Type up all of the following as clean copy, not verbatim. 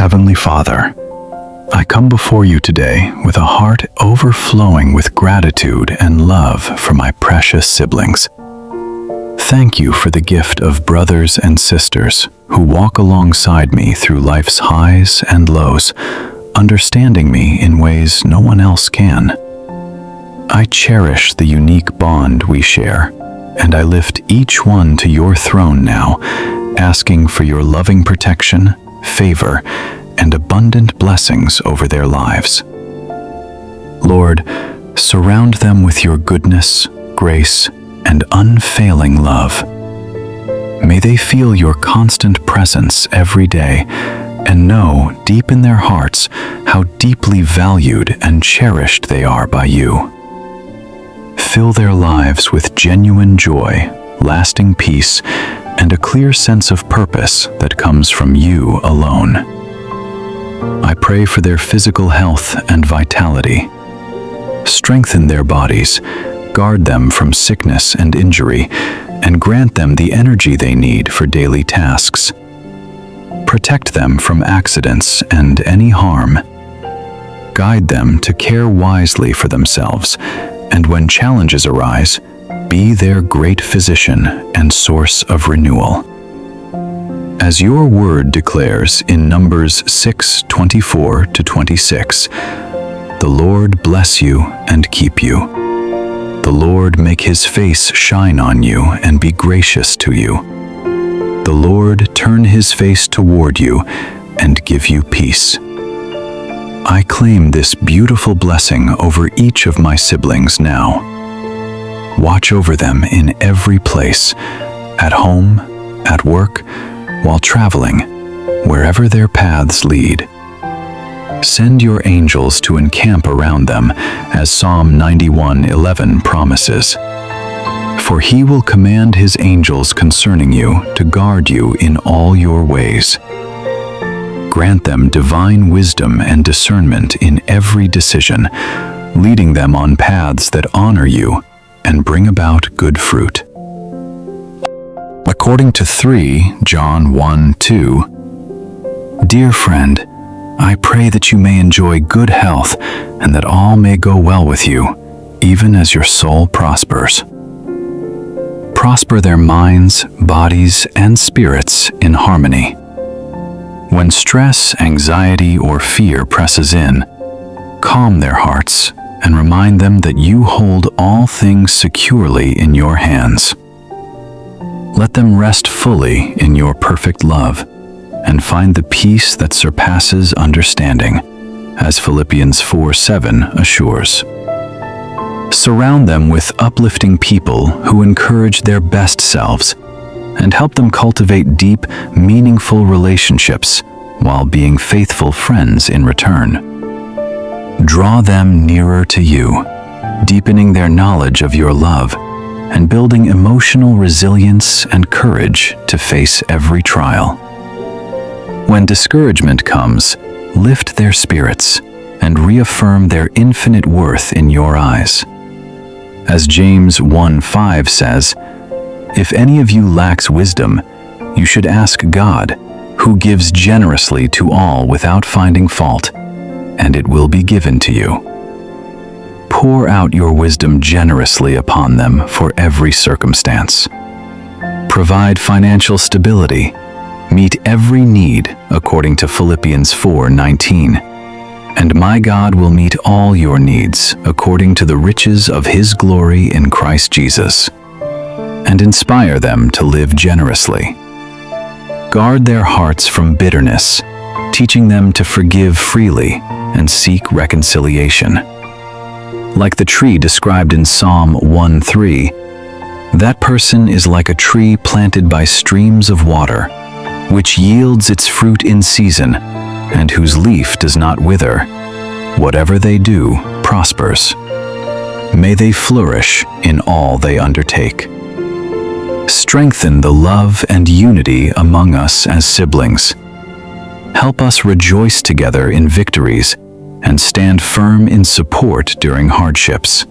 Heavenly Father, I come before you today with a heart overflowing with gratitude and love for my precious siblings. Thank you for the gift of brothers and sisters who walk alongside me through life's highs and lows, understanding me in ways no one else can. I cherish the unique bond we share, and I lift each one to your throne now, asking for your loving protection, favor, and abundant blessings over their lives. Lord, surround them with your goodness, grace, and unfailing love. May they feel your constant presence every day and know deep in their hearts how deeply valued and cherished they are by you. Fill their lives with genuine joy, lasting peace, and a clear sense of purpose that comes from you alone. I pray for their physical health and vitality. Strengthen their bodies, guard them from sickness and injury, and grant them the energy they need for daily tasks. Protect them from accidents and any harm. Guide them to care wisely for themselves, and when challenges arise, be their great physician and source of renewal. As your word declares in Numbers 6:24-26, the Lord bless you and keep you. The Lord make his face shine on you and be gracious to you. The Lord turn his face toward you and give you peace. I claim this beautiful blessing over each of my siblings now. Watch over them in every place, at home, at work, while traveling, wherever their paths lead. Send your angels to encamp around them, as Psalm 91:11 promises. For he will command his angels concerning you to guard you in all your ways. Grant them divine wisdom and discernment in every decision, leading them on paths that honor you and bring about good fruit. According to 3 John 1:2, Dear friend, I pray that you may enjoy good health and that all may go well with you, even as your soul prospers. Prosper their minds, bodies, and spirits in harmony. When stress, anxiety, or fear presses in, calm their hearts and remind them that you hold all things securely in your hands. Let them rest fully in your perfect love and find the peace that surpasses understanding, as Philippians 4:7 assures. Surround them with uplifting people who encourage their best selves and help them cultivate deep, meaningful relationships while being faithful friends in return. Draw them nearer to you, deepening their knowledge of your love and building emotional resilience and courage to face every trial. When discouragement comes, lift their spirits and reaffirm their infinite worth in your eyes. As James 1:5 says, If any of you lacks wisdom, you should ask God, who gives generously to all without finding fault, and it will be given to you. Pour out your wisdom generously upon them for every circumstance. Provide financial stability. Meet every need according to Philippians 4:19. And my God will meet all your needs according to the riches of his glory in Christ Jesus. And inspire them to live generously. Guard their hearts from bitterness, teaching them to forgive freely and seek reconciliation. Like the tree described in Psalm 1:3, that person is like a tree planted by streams of water, which yields its fruit in season, and whose leaf does not wither. Whatever they do prospers. May they flourish in all they undertake. Strengthen the love and unity among us as siblings. Help us rejoice together in victories and stand firm in support during hardships.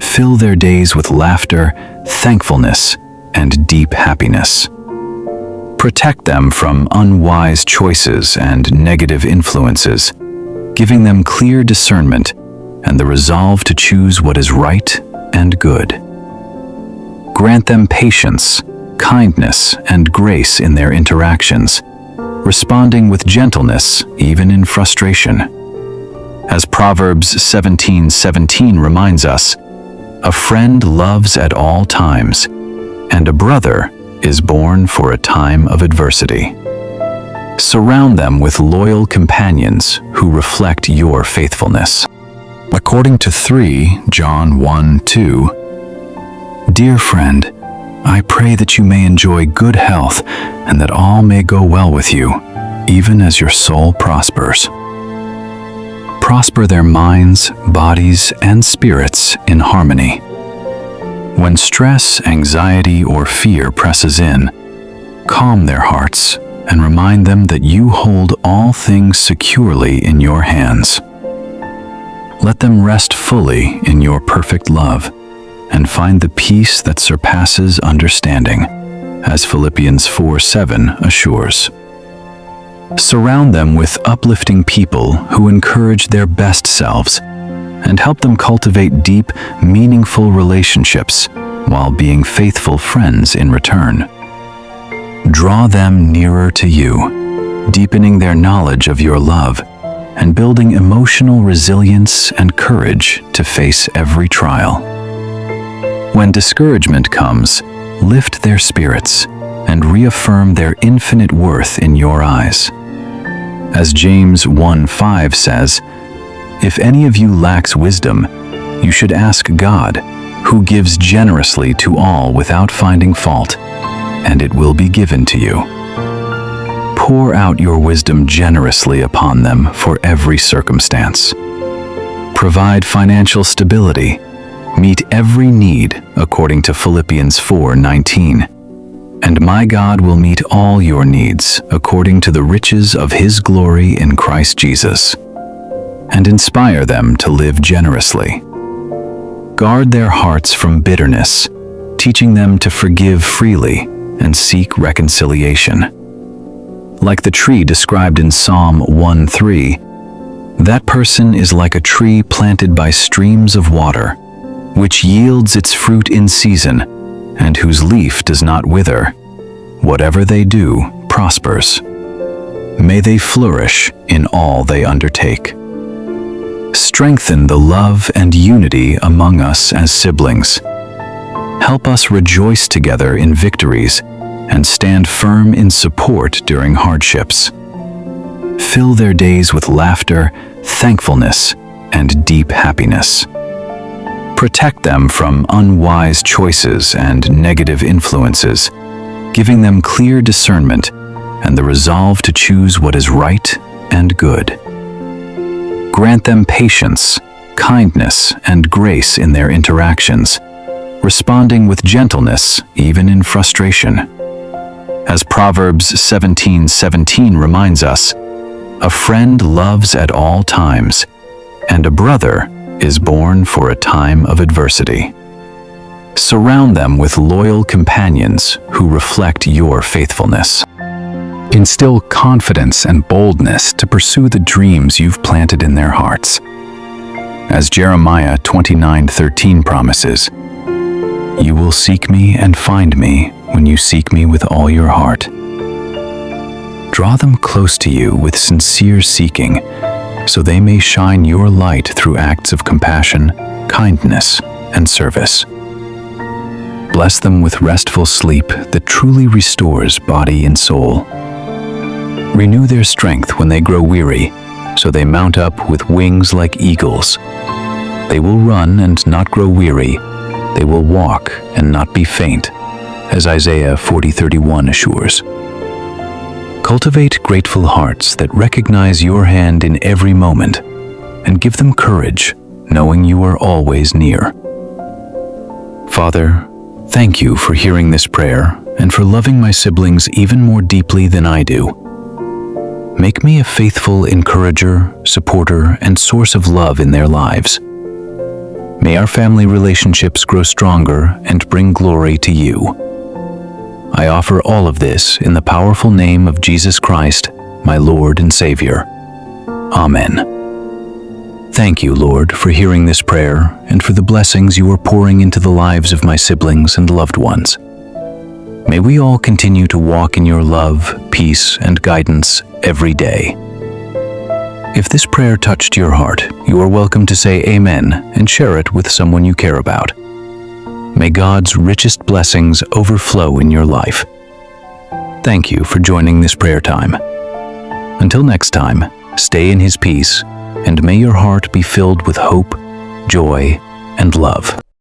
Fill their days with laughter, thankfulness, and deep happiness. Protect them from unwise choices and negative influences, giving them clear discernment and the resolve to choose what is right and good. Grant them patience, kindness, and grace in their interactions, responding with gentleness even in frustration. As Proverbs 17:17 reminds us, a friend loves at all times, and a brother is born for a time of adversity. Surround them with loyal companions who reflect your faithfulness. According to 3 John 1:2, Dear friend, I pray that you may enjoy good health and that all may go well with you, even as your soul prospers. Prosper their minds, bodies, and spirits in harmony. When stress, anxiety, or fear presses in, calm their hearts and remind them that you hold all things securely in your hands. Let them rest fully in your perfect love and find the peace that surpasses understanding, as Philippians 4:7 assures. Surround them with uplifting people who encourage their best selves and help them cultivate deep, meaningful relationships while being faithful friends in return. Draw them nearer to you, deepening their knowledge of your love and building emotional resilience and courage to face every trial. When discouragement comes, lift their spirits and reaffirm their infinite worth in your eyes. As James 1:5 says, If any of you lacks wisdom, you should ask God, who gives generously to all without finding fault, and it will be given to you. Pour out your wisdom generously upon them for every circumstance. Provide financial stability. Meet every need according to Philippians 4:19. And my God will meet all your needs according to the riches of His glory in Christ Jesus. And inspire them to live generously. Guard their hearts from bitterness, teaching them to forgive freely and seek reconciliation. Like the tree described in Psalm 1:3, that person is like a tree planted by streams of water, which yields its fruit in season, and whose leaf does not wither. Whatever they do prospers. May they flourish in all they undertake. Strengthen the love and unity among us as siblings. Help us rejoice together in victories and stand firm in support during hardships. Fill their days with laughter, thankfulness, and deep happiness. Protect them from unwise choices and negative influences, giving them clear discernment and the resolve to choose what is right and good. Grant them patience, kindness, and grace in their interactions, responding with gentleness even in frustration. As Proverbs 17:17 reminds us, a friend loves at all times, and a brother is born for a time of adversity. Surround them with loyal companions who reflect your faithfulness. Instill confidence and boldness to pursue the dreams you've planted in their hearts. As Jeremiah 29:13 promises, You will seek me and find me when you seek me with all your heart. Draw them close to you with sincere seeking, so they may shine your light through acts of compassion, kindness, and service. Bless them with restful sleep that truly restores body and soul. Renew their strength when they grow weary, so they mount up with wings like eagles. They will run and not grow weary. They will walk and not be faint, as Isaiah 40:31 assures. Cultivate grateful hearts that recognize your hand in every moment, and give them courage, knowing you are always near. Father, thank you for hearing this prayer and for loving my siblings even more deeply than I do. Make me a faithful encourager, supporter, and source of love in their lives. May our family relationships grow stronger and bring glory to you. I offer all of this in the powerful name of Jesus Christ, my Lord and Savior. Amen. Thank you, Lord, for hearing this prayer and for the blessings you are pouring into the lives of my siblings and loved ones. May we all continue to walk in your love, peace, and guidance every day. If this prayer touched your heart, you are welcome to say Amen and share it with someone you care about. May God's richest blessings overflow in your life. Thank you for joining this prayer time. Until next time, stay in His peace, and may your heart be filled with hope, joy, and love.